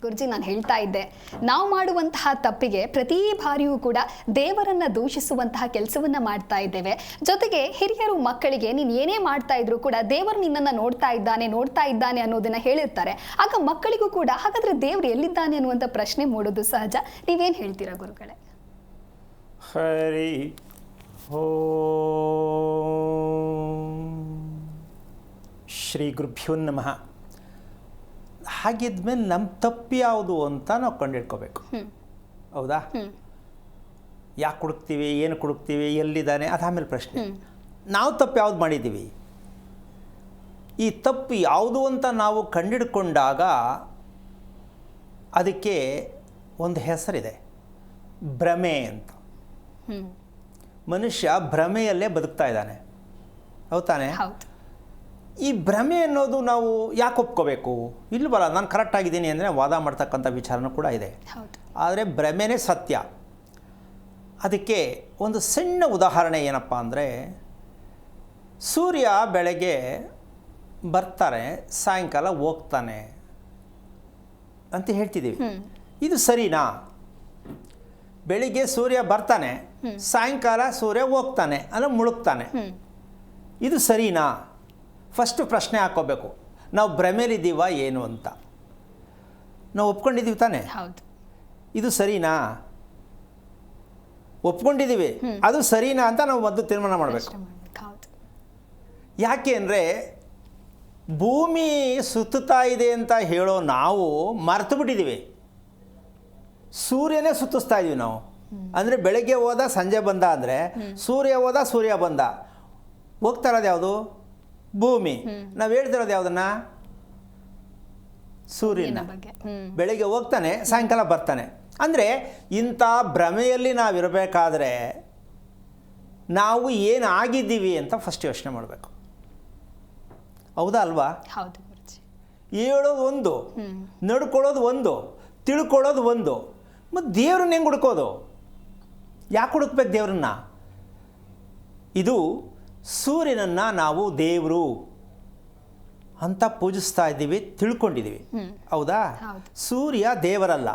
ಗುರುಜಿ, ನಾನು ಹೇಳ್ತಾ ಇದ್ದೆ, ನಾವು ಮಾಡುವಂತಹ ತಪ್ಪಿಗೆ ಪ್ರತಿ ಬಾರಿಯೂ ಕೂಡ ದೇವರನ್ನ ದೂಷಿಸುವಂತಹ ಕೆಲಸವನ್ನ ಮಾಡ್ತಾ ಇದ್ದೇವೆ. ಜೊತೆಗೆ ಹಿರಿಯರು ಮಕ್ಕಳಿಗೆ ನೀನು ಏನೇ ಮಾಡ್ತಾ ಇದ್ರು ಕೂಡ ದೇವರು ನಿನ್ನನ್ನು ನೋಡ್ತಾ ಇದ್ದಾನೆ ಅನ್ನೋದನ್ನ ಹೇಳಿರ್ತಾರೆ. ಆಗ ಮಕ್ಕಳಿಗೂ ಕೂಡ ಹಾಗಾದ್ರೆ ದೇವರು ಎಲ್ಲಿದ್ದಾನೆ ಅನ್ನುವಂಥ ಪ್ರಶ್ನೆ ಮೂಡೋದು ಸಹಜ. ನೀವೇನು ಹೇಳ್ತೀರಾ ಗುರುಗಳೇ? ಹರಿ ಶ್ರೀ ಗುರುಭ್ಯೋ ನಮಃ. ಹಾಗಿದ್ಮೇಲೆ ನಮ್ಮ ತಪ್ಪು ಯಾವುದು ಅಂತ ನಾವು ಕಂಡುಹಿಡ್ಕೋಬೇಕು. ಹೌದಾ? ಯಾಕೆ ಹುಡುಕ್ತೀವಿ, ಏನು ಹುಡುಕ್ತೀವಿ, ಎಲ್ಲಿದ್ದಾನೆ, ಅದಾಮೇಲೆ ಪ್ರಶ್ನೆ. ನಾವು ತಪ್ಪು ಯಾವುದು ಮಾಡಿದ್ದೀವಿ, ಈ ತಪ್ಪು ಯಾವುದು ಅಂತ ನಾವು ಕಂಡುಹಿಡ್ಕೊಂಡಾಗ ಅದಕ್ಕೆ ಒಂದು ಹೆಸರಿದೆ, ಭ್ರಮೆ ಅಂತ. ಮನುಷ್ಯ ಭ್ರಮೆಯಲ್ಲೇ ಬದುಕ್ತಾ ಇದ್ದಾನೆ. ಹೌದಾನೆ? ಈ ಭ್ರಮೆ ಅನ್ನೋದು ನಾವು ಯಾಕೆ ಒಪ್ಕೋಬೇಕು? ಇಲ್ವಲ್ಲ, ನಾನು ಕರೆಕ್ಟ್ ಆಗಿದ್ದೀನಿ ಅಂದರೆ ವಾದ ಮಾಡ್ತಕ್ಕಂಥ ವಿಚಾರನೂ ಕೂಡ ಇದೆ. ಆದರೆ ಭ್ರಮೆನೇ ಸತ್ಯ. ಅದಕ್ಕೆ ಒಂದು ಸಣ್ಣ ಉದಾಹರಣೆ ಏನಪ್ಪ ಅಂದರೆ, ಸೂರ್ಯ ಬೆಳಗ್ಗೆ ಬರ್ತಾರೆ, ಸಾಯಂಕಾಲ ಹೋಗ್ತಾನೆ ಅಂತ ಹೇಳ್ತಿದ್ದೀವಿ. ಇದು ಸರಿನಾ? ಬೆಳಿಗ್ಗೆ ಸೂರ್ಯ ಬರ್ತಾನೆ, ಸಾಯಂಕಾಲ ಸೂರ್ಯ ಹೋಗ್ತಾನೆ ಅಂದರೆ ಮುಳುಗ್ತಾನೆ. ಇದು ಸರಿನಾ? ಫಸ್ಟು ಪ್ರಶ್ನೆ ಹಾಕ್ಕೋಬೇಕು, ನಾವು ಭ್ರಮೇಲಿದ್ದೀವ ಏನು ಅಂತ. ನಾವು ಒಪ್ಕೊಂಡಿದ್ದೀವಿ ತಾನೆ, ಇದು ಸರಿನಾ? ಒಪ್ಕೊಂಡಿದ್ದೀವಿ, ಅದು ಸರಿನಾ ಅಂತ ನಾವು ಮೊದಲು ತೀರ್ಮಾನ ಮಾಡಬೇಕು. ಯಾಕೆ ಅಂದರೆ ಭೂಮಿ ಸುತ್ತುತ್ತಾ ಇದೆ ಅಂತ ಹೇಳೋ ನಾವು ಮರೆತು ಬಿಟ್ಟಿದ್ದೀವಿ. ಸೂರ್ಯನೇ ಸುತ್ತಿಸ್ತಾ ಇದ್ದೀವಿ ನಾವು. ಅಂದರೆ ಬೆಳಗ್ಗೆ ಹೋದ ಸಂಜೆ ಬಂದ ಅಂದರೆ ಸೂರ್ಯ ಹೋದ ಸೂರ್ಯ ಬಂದ. ಹೋಗ್ತಾ ಇರೋದು ಯಾವುದು? ಭೂಮಿ. ನಾವು ಹೇಳ್ತಿರೋದು ಯಾವುದನ್ನ? ಸೂರ್ಯನ. ಬೆಳಗ್ಗೆ ಹೋಗ್ತಾನೆ, ಸಾಯಂಕಾಲ ಬರ್ತಾನೆ. ಅಂದರೆ ಇಂಥ ಭ್ರಮೆಯಲ್ಲಿ ನಾವಿರಬೇಕಾದ್ರೆ ನಾವು ಏನು ಆಗಿದ್ದೀವಿ ಅಂತ ಫಸ್ಟ್ ಯೋಚನೆ ಮಾಡಬೇಕು. ಹೌದಾ ಅಲ್ವಾ? ಹೇಳೋದು ಒಂದು, ನಡ್ಕೊಳ್ಳೋದು ಒಂದು, ತಿಳ್ಕೊಳ್ಳೋದು ಒಂದು. ಮತ್ತು ದೇವ್ರನ್ನ ಹೆಂಗೆ ಹುಡುಕೋದು? ಯಾಕೆ ಹುಡುಕ್ಬೇಕು ದೇವ್ರನ್ನ? ಇದು ಸೂರ್ಯನನ್ನು ನಾವು ದೇವರು ಅಂತ ಪೂಜಿಸ್ತಾ ಇದ್ದೀವಿ, ತಿಳ್ಕೊಂಡಿದ್ದೀವಿ. ಹೌದಾ? ಸೂರ್ಯ ದೇವರಲ್ಲ,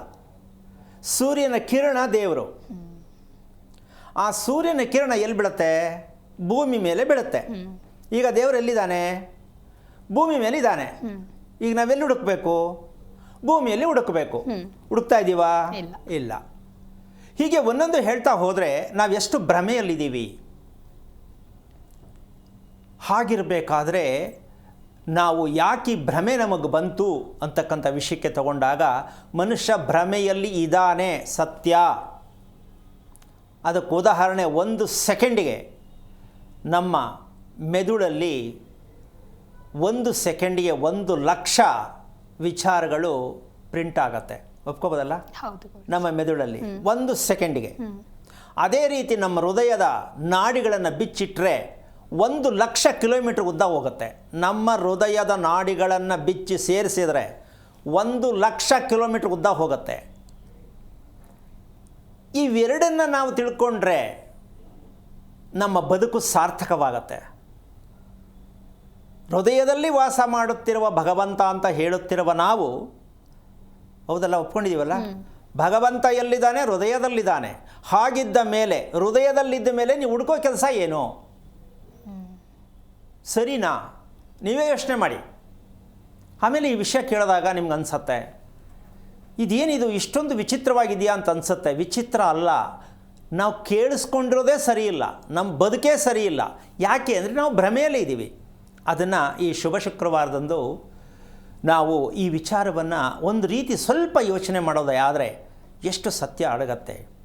ಸೂರ್ಯನ ಕಿರಣ ದೇವರು. ಆ ಸೂರ್ಯನ ಕಿರಣ ಎಲ್ಲಿ ಬೀಳುತ್ತೆ? ಭೂಮಿ ಮೇಲೆ ಬೀಳುತ್ತೆ. ಈಗ ದೇವರು ಎಲ್ಲಿದ್ದಾನೆ? ಭೂಮಿ ಮೇಲೆ ಇದ್ದಾನೆ. ಈಗ ನಾವೆಲ್ಲಿ ಹುಡುಕಬೇಕು? ಭೂಮಿಯಲ್ಲಿ ಹುಡುಕಬೇಕು. ಹುಡುಕ್ತಾ ಇದ್ದೀವಾ? ಇಲ್ಲ. ಹೀಗೆ ಒಂದೊಂದು ಹೇಳ್ತಾ ಹೋದರೆ ನಾವೆಷ್ಟು ಭ್ರಮೆಯಲ್ಲಿದ್ದೀವಿ. ಹಾಗಿರಬೇಕಾದ್ರೆ ನಾವು ಯಾಕೆ ಭ್ರಮೆ ನಮಗೆ ಬಂತು ಅಂತಕ್ಕಂಥ ವಿಷಯಕ್ಕೆ ತಗೊಂಡಾಗ, ಮನುಷ್ಯ ಭ್ರಮೆಯಲ್ಲಿ ಇದ್ದಾನೆ, ಸತ್ಯ. ಅದಕ್ಕೆ ಉದಾಹರಣೆ, 1 ಸೆಕೆಂಡಿಗೆ ನಮ್ಮ ಮೆದುಳಲ್ಲಿ 1 ಸೆಕೆಂಡಿಗೆ 1,00,000 ವಿಚಾರಗಳು ಪ್ರಿಂಟ್ ಆಗತ್ತೆ. ಒಪ್ಕೋಬೋದಲ್ಲ? ನಮ್ಮ ಮೆದುಳಲ್ಲಿ 1 ಸೆಕೆಂಡಿಗೆ. ಅದೇ ರೀತಿ ನಮ್ಮ ಹೃದಯದ ನಾಡಿಗಳನ್ನು ಬಿಚ್ಚಿಟ್ರೆ 1,00,000 ಕಿಲೋಮೀಟರ್ ಉದ್ದ ಹೋಗುತ್ತೆ. ನಮ್ಮ ಹೃದಯದ ನಾಡಿಗಳನ್ನು ಬಿಚ್ಚಿ ಸೇರಿಸಿದರೆ 1,00,000 ಕಿಲೋಮೀಟರ್ ಉದ್ದ ಹೋಗುತ್ತೆ. ಇವೆರಡನ್ನು ನಾವು ತಿಳ್ಕೊಂಡ್ರೆ ನಮ್ಮ ಬದುಕು ಸಾರ್ಥಕವಾಗತ್ತೆ. ಹೃದಯದಲ್ಲಿ ವಾಸ ಮಾಡುತ್ತಿರುವ ಭಗವಂತ ಅಂತ ಹೇಳುತ್ತಿರುವ ನಾವು, ಹೌದಲ್ಲ, ಒಪ್ಕೊಂಡಿದ್ದೀವಲ್ಲ? ಭಗವಂತ ಎಲ್ಲಿದ್ದಾನೆ? ಹೃದಯದಲ್ಲಿದ್ದಾನೆ. ಹಾಗಿದ್ದ ಮೇಲೆ, ಹೃದಯದಲ್ಲಿದ್ದ ಮೇಲೆ ನೀವು ಹುಡುಕೋ ಕೆಲಸ ಏನು? ಸರಿನಾ? ನೀವೇ ಯೋಚನೆ ಮಾಡಿ. ಆಮೇಲೆ ಈ ವಿಷಯ ಕೇಳಿದಾಗ ನಿಮ್ಗೆ ಅನಿಸುತ್ತೆ, ಇದೇನಿದು ಇಷ್ಟೊಂದು ವಿಚಿತ್ರವಾಗಿದೆಯಾ ಅಂತ ಅನಿಸುತ್ತೆ. ವಿಚಿತ್ರ ಅಲ್ಲ, ನಾವು ಕೇಳಿಸ್ಕೊಂಡಿರೋದೇ ಸರಿ ಇಲ್ಲ, ನಮ್ಮ ಬದುಕೇ ಸರಿ ಇಲ್ಲ. ಯಾಕೆ ಅಂದರೆ ನಾವು ಭ್ರಮೆಯಲ್ಲೇ ಇದ್ದೀವಿ. ಅದನ್ನು ಈ ಶುಭ ಶುಕ್ರವಾರದಂದು ನಾವು ಈ ವಿಚಾರವನ್ನು ಒಂದು ರೀತಿ ಸ್ವಲ್ಪ ಯೋಚನೆ ಮಾಡೋದಾದರೆ ಎಷ್ಟು ಸತ್ಯ ಅಡಗತ್ತೆ.